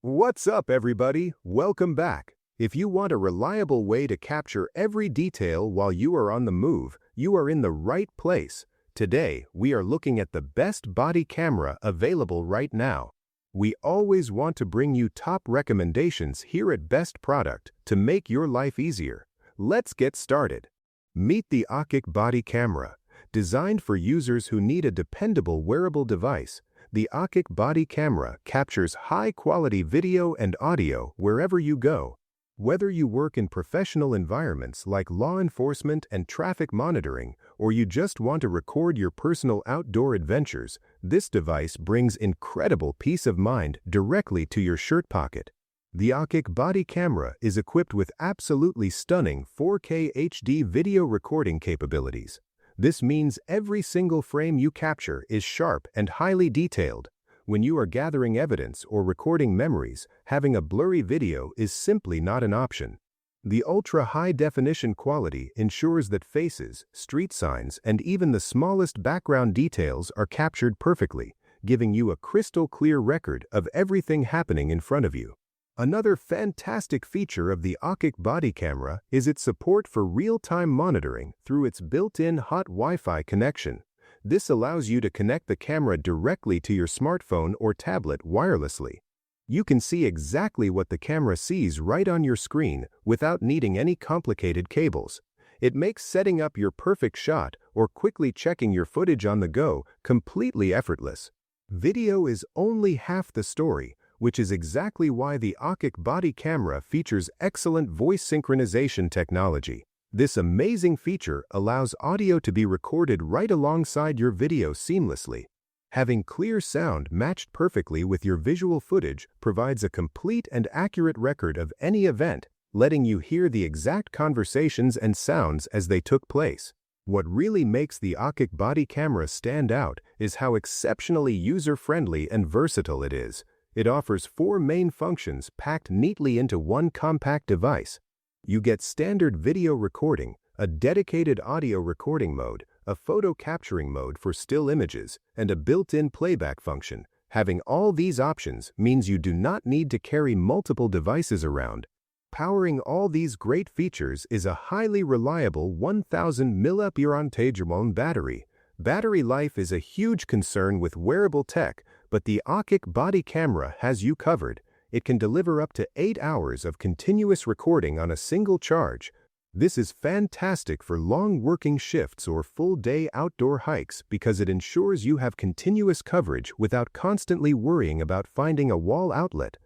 What's up, everybody? Welcome back. If you want a reliable way to capture every detail while you are on the move, you are in the right place. Today, we are looking at the best body camera available right now. We always want to bring you top recommendations here at Best Product to make your life easier. Let's get started. Meet the Akic Body Camera. Designed for users who need a dependable wearable device, the Akic Body Camera captures high-quality video and audio wherever you go. Whether you work in professional environments like law enforcement and traffic monitoring, or you just want to record your personal outdoor adventures, this device brings incredible peace of mind directly to your shirt pocket. The Akic Body Camera is equipped with absolutely stunning 4K HD video recording capabilities. This means every single frame you capture is sharp and highly detailed. When you are gathering evidence or recording memories, having a blurry video is simply not an option. The ultra-high-definition quality ensures that faces, street signs, and even the smallest background details are captured perfectly, giving you a crystal-clear record of everything happening in front of you. Another fantastic feature of the Akic Body Camera is its support for real-time monitoring through its built-in hot Wi-Fi connection. This allows you to connect the camera directly to your smartphone or tablet wirelessly. You can see exactly what the camera sees right on your screen without needing any complicated cables. It makes setting up your perfect shot or quickly checking your footage on the go completely effortless. Video is only half the story, which is exactly why the Akic Body Camera features excellent voice synchronization technology. This amazing feature allows audio to be recorded right alongside your video seamlessly. Having clear sound matched perfectly with your visual footage provides a complete and accurate record of any event, letting you hear the exact conversations and sounds as they took place. What really makes the Akic Body Camera stand out is how exceptionally user-friendly and versatile it is. It offers 4 main functions packed neatly into one compact device. You get standard video recording, a dedicated audio recording mode, a photo capturing mode for still images, and a built-in playback function. Having all these options means you do not need to carry multiple devices around. Powering all these great features is a highly reliable 1000 mAh battery. Battery life is a huge concern with wearable tech, but the Akic Body Camera has you covered. It can deliver up to 8 hours of continuous recording on a single charge. This is fantastic for long working shifts or full-day outdoor hikes because it ensures you have continuous coverage without constantly worrying about finding a wall outlet.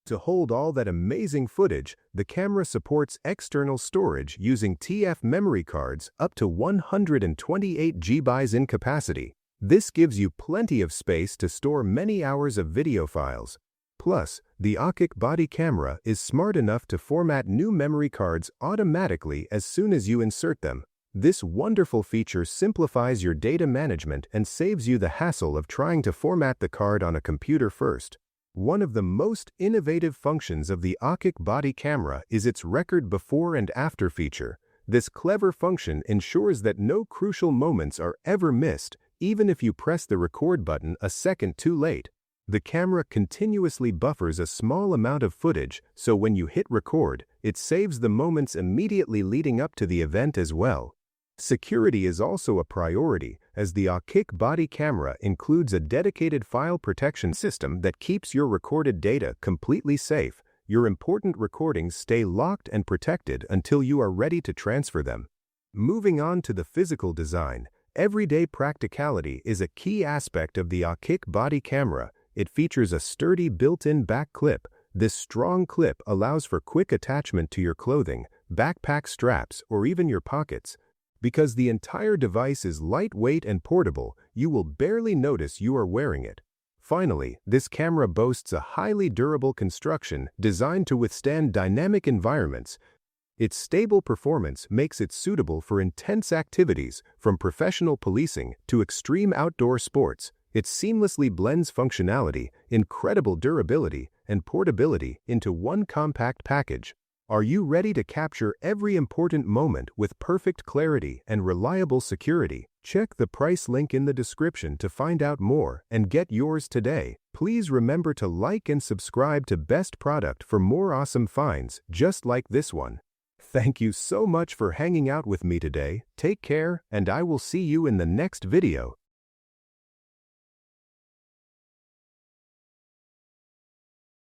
To hold all that amazing footage, the camera supports external storage using TF memory cards up to 128 GB in capacity. This gives you plenty of space to store many hours of video files. Plus, the Akic Body Camera is smart enough to format new memory cards automatically as soon as you insert them. This wonderful feature simplifies your data management and saves you the hassle of trying to format the card on a computer first. One of the most innovative functions of the Akic Body Camera is its record before and after feature. This clever function ensures that no crucial moments are ever missed, even if you press the record button a second too late. The camera continuously buffers a small amount of footage, so when you hit record, it saves the moments immediately leading up to the event as well. Security is also a priority, as the Akic Body Camera includes a dedicated file protection system that keeps your recorded data completely safe. Your important recordings stay locked and protected until you are ready to transfer them. Moving on to the physical design, everyday practicality is a key aspect of the Akic Body Camera. It features a sturdy built-in back clip. This strong clip allows for quick attachment to your clothing, backpack straps, or even your pockets. Because the entire device is lightweight and portable, you will barely notice you are wearing it. Finally, this camera boasts a highly durable construction designed to withstand dynamic environments. Its stable performance makes it suitable for intense activities, from professional policing to extreme outdoor sports. It seamlessly blends functionality, incredible durability, and portability into one compact package. Are you ready to capture every important moment with perfect clarity and reliable security? Check the price link in the description to find out more and get yours today. Please remember to like and subscribe to Best Product for more awesome finds just like this one. Thank you so much for hanging out with me today. Take care, and I will see you in the next video.